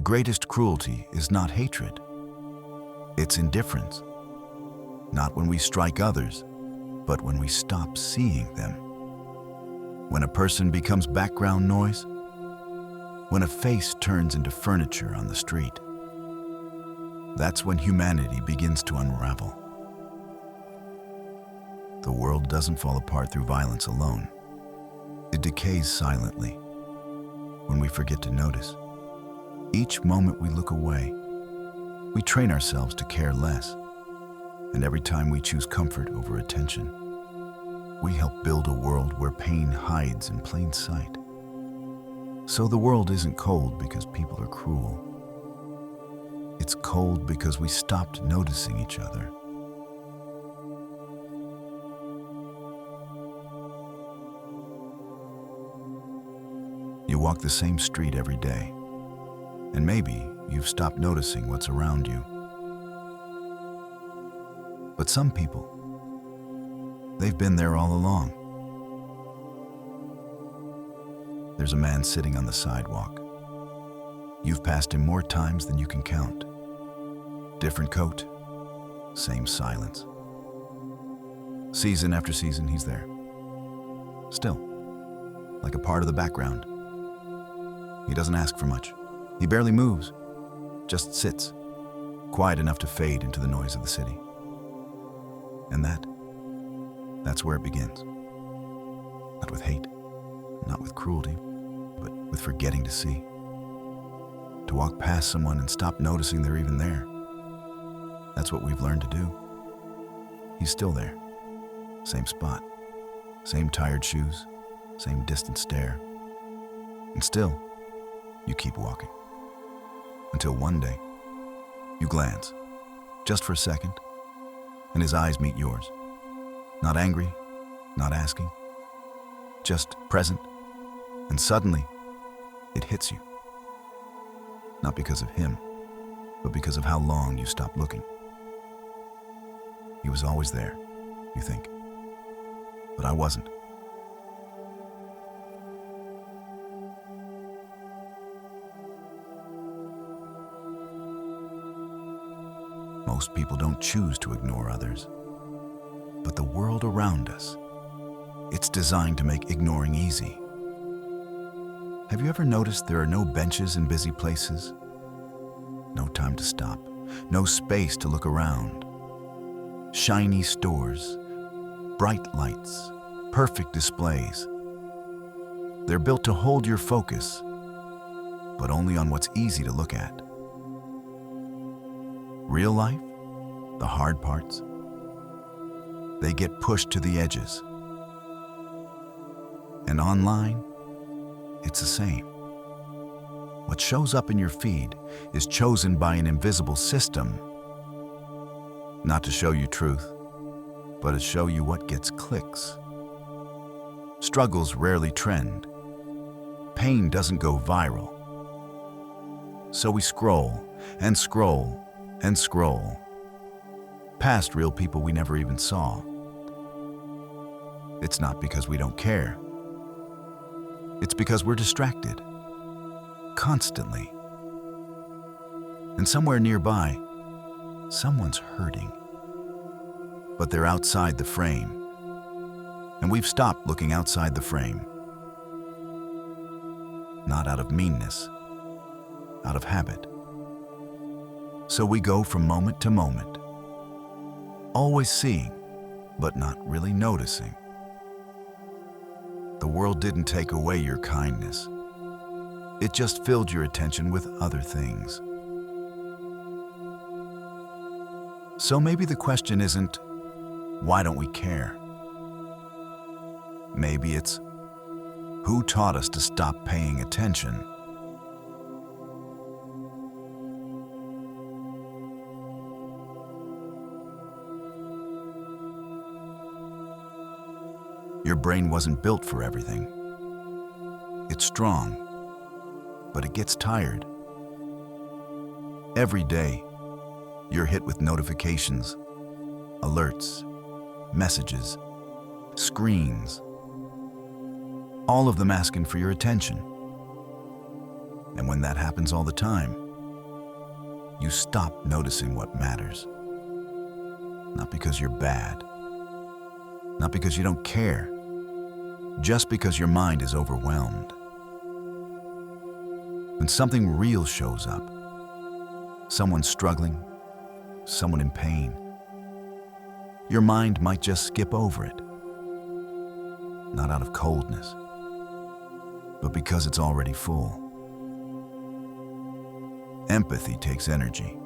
The greatest cruelty is not hatred. It's indifference. Not when we strike others, but when we stop seeing them. When a person becomes background noise, when a face turns into furniture on the street, that's when humanity begins to unravel. The world doesn't fall apart through violence alone. It decays silently when we forget to notice. Each moment we look away, we train ourselves to care less. And every time we choose comfort over attention, we help build a world where pain hides in plain sight. So the world isn't cold because people are cruel. It's cold because we stopped noticing each other. You walk the same street every day, and maybe you've stopped noticing what's around you. But some people, they've been there all along. There's a man sitting on the sidewalk. You've passed him more times than you can count. Different coat, same silence. Season after season, he's there. Still, like a part of the background. He doesn't ask for much. He barely moves, just sits, quiet enough to fade into the noise of the city. And that's where it begins. Not with hate, not with cruelty, but with forgetting to see. To walk past someone and stop noticing they're even there. That's what we've learned to do. He's still there. Same spot, same tired shoes, same distant stare. And still, you keep walking. Until one day, you glance, just for a second, and his eyes meet yours. Not angry, not asking, just present. And suddenly, it hits you. Not because of him, but because of how long you stopped looking. He was always there, you think. But I wasn't. Most people don't choose to ignore others. But the world around us, it's designed to make ignoring easy. Have you ever noticed there are no benches in busy places? No time to stop, no space to look around. Shiny stores, bright lights, perfect displays. They're built to hold your focus, but only on what's easy to look at. Real life, the hard parts, they get pushed to the edges. And online, it's the same. What shows up in your feed is chosen by an invisible system, not to show you truth, but to show you what gets clicks. Struggles rarely trend. Pain doesn't go viral. So we scroll and scroll and scroll past real people we never even saw. It's not because we don't care. It's because we're distracted. Constantly. And somewhere nearby, someone's hurting. But they're outside the frame. And we've stopped looking outside the frame. Not out of meanness, out of habit. So we go from moment to moment, always seeing, but not really noticing. The world didn't take away your kindness. It just filled your attention with other things. So maybe the question isn't, why don't we care? Maybe it's, who taught us to stop paying attention? Your brain wasn't built for everything. It's strong, but it gets tired. Every day, you're hit with notifications, alerts, messages, screens, all of them asking for your attention. And when that happens all the time, you stop noticing what matters. Not because you're bad, not because you don't care, just because your mind is overwhelmed. When something real shows up, someone struggling, someone in pain, your mind might just skip over it. Not out of coldness, but because it's already full. Empathy takes energy.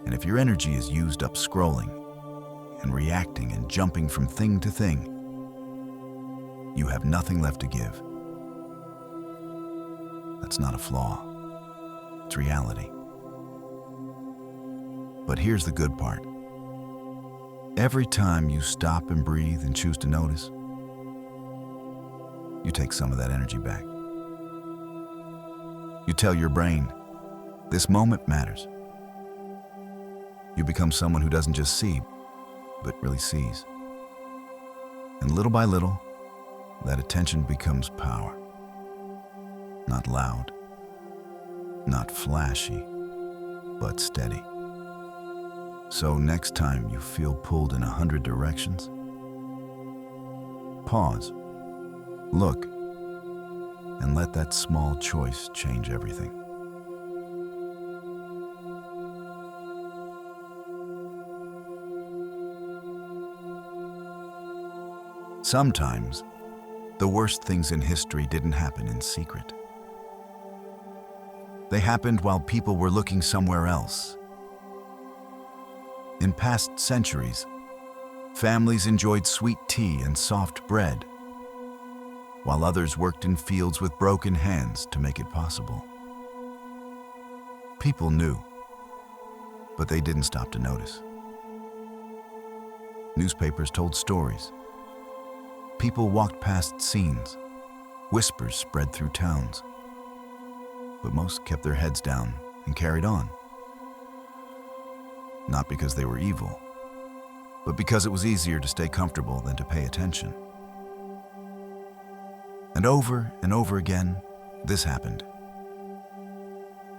And if your energy is used up scrolling and reacting and jumping from thing to thing, you have nothing left to give. That's not a flaw. It's reality. But here's the good part. Every time you stop and breathe and choose to notice, you take some of that energy back. You tell your brain, this moment matters. You become someone who doesn't just see, but really sees. And little by little, that attention becomes power. Not loud, not flashy, but steady. So next time you feel pulled in 100 directions, pause, look, and let that small choice change everything. Sometimes, the worst things in history didn't happen in secret. They happened while people were looking somewhere else. In past centuries, families enjoyed sweet tea and soft bread, while others worked in fields with broken hands to make it possible. People knew, but they didn't stop to notice. Newspapers told stories. People walked past scenes. Whispers spread through towns. But most kept their heads down and carried on. Not because they were evil, but because it was easier to stay comfortable than to pay attention. And over again, this happened.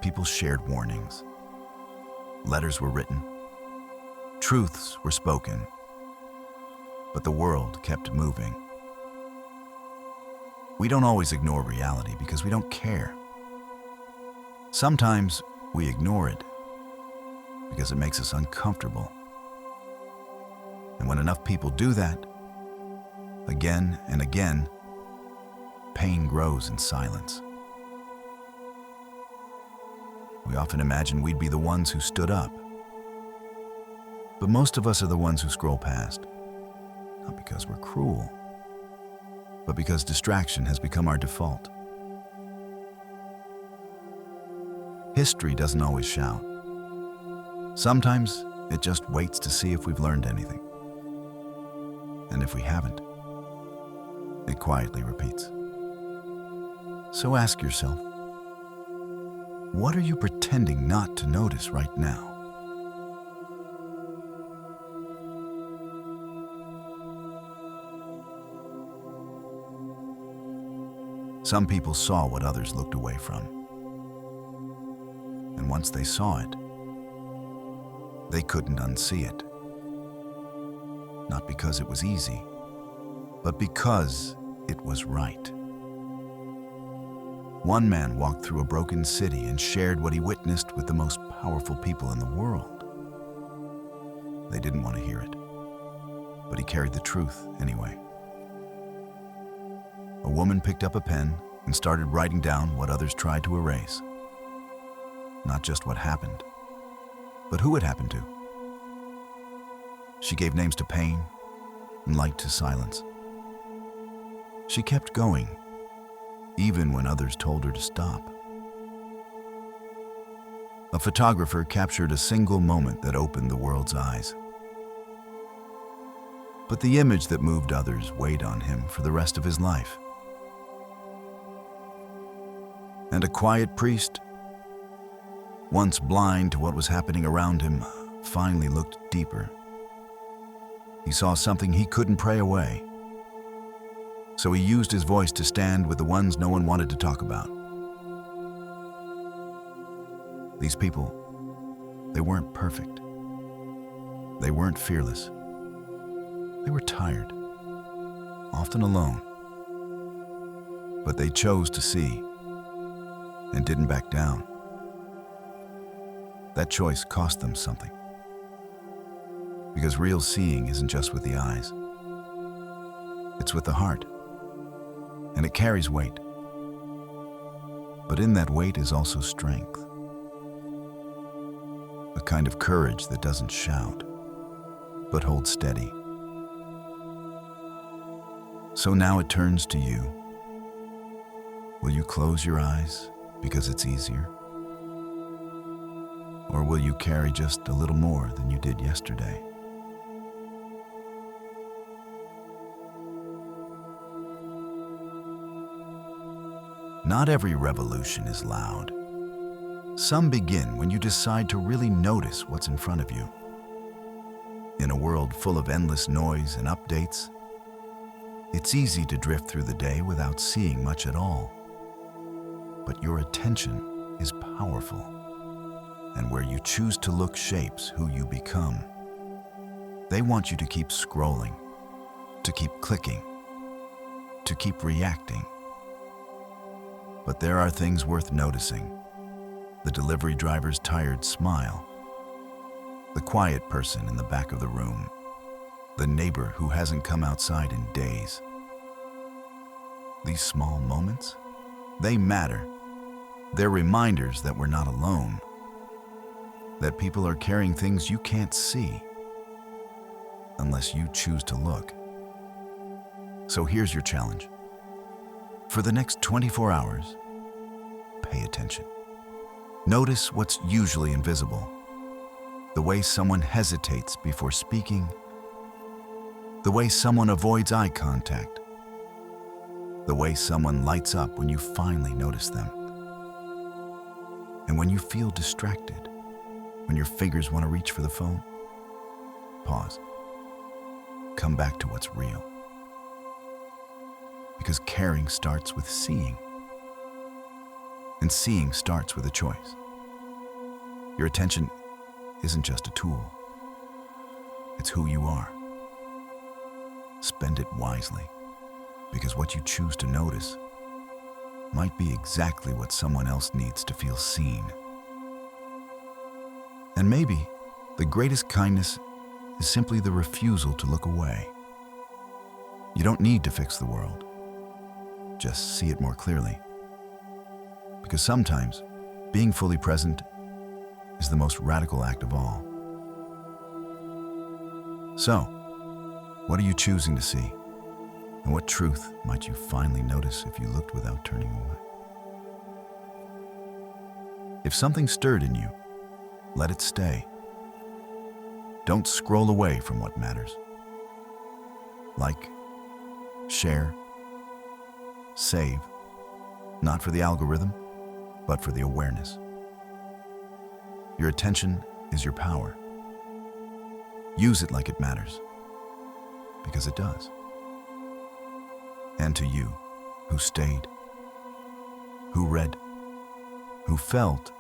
People shared warnings. Letters were written. Truths were spoken. But the world kept moving. We don't always ignore reality because we don't care. Sometimes we ignore it because it makes us uncomfortable. And when enough people do that, again and again, pain grows in silence. We often imagine we'd be the ones who stood up. But most of us are the ones who scroll past. Not because we're cruel, but because distraction has become our default. History doesn't always shout. Sometimes it just waits to see if we've learned anything. And if we haven't, it quietly repeats. So ask yourself, what are you pretending not to notice right now? Some people saw what others looked away from. And once they saw it, they couldn't unsee it. Not because it was easy, but because it was right. One man walked through a broken city and shared what he witnessed with the most powerful people in the world. They didn't want to hear it, but he carried the truth anyway. A woman picked up a pen and started writing down what others tried to erase. Not just what happened, but who it happened to. She gave names to pain and light to silence. She kept going, even when others told her to stop. A photographer captured a single moment that opened the world's eyes. But the image that moved others weighed on him for the rest of his life. And a quiet priest, once blind to what was happening around him, finally looked deeper. He saw something he couldn't pray away. So he used his voice to stand with the ones no one wanted to talk about. These people, They weren't perfect. They weren't fearless. They were tired, often alone. But they chose to see and didn't back down. That choice cost them something. Because real seeing isn't just with the eyes. It's with the heart. And it carries weight. But in that weight is also strength. A kind of courage that doesn't shout, but holds steady. So now it turns to you. Will you close your eyes because it's easier? Or will you carry just a little more than you did yesterday? Not every revolution is loud. Some begin when you decide to really notice what's in front of you. In a world full of endless noise and updates, it's easy to drift through the day without seeing much at all. But your attention is powerful, and where you choose to look shapes who you become. They want you to keep scrolling, to keep clicking, to keep reacting. But there are things worth noticing. The delivery driver's tired smile, the quiet person in the back of the room, the neighbor who hasn't come outside in days. These small moments, they matter. They're reminders that we're not alone, that people are carrying things you can't see unless you choose to look. So here's your challenge. For the next 24 hours, pay attention. Notice what's usually invisible. The way someone hesitates before speaking. The way someone avoids eye contact. The way someone lights up when you finally notice them. And when you feel distracted, when your fingers want to reach for the phone, pause. Come back to what's real. Because caring starts with seeing. And seeing starts with a choice. Your attention isn't just a tool. It's who you are. Spend it wisely, because what you choose to notice might be exactly what someone else needs to feel seen. And maybe the greatest kindness is simply the refusal to look away. You don't need to fix the world. Just see it more clearly. Because sometimes being fully present is the most radical act of all. So, what are you choosing to see? And what truth might you finally notice if you looked without turning away? If something stirred in you, let it stay. Don't scroll away from what matters. Like, share, save, not for the algorithm, but for the awareness. Your attention is your power. Use it like it matters, because it does. And to you, who stayed, who read, who felt,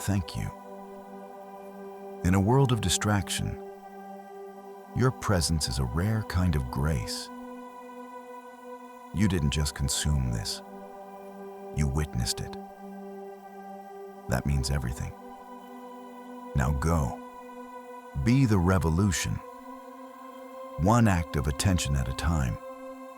thank you. In a world of distraction, your presence is a rare kind of grace. You didn't just consume this, you witnessed it. That means everything. Now go. Be the revolution, one act of attention at a time.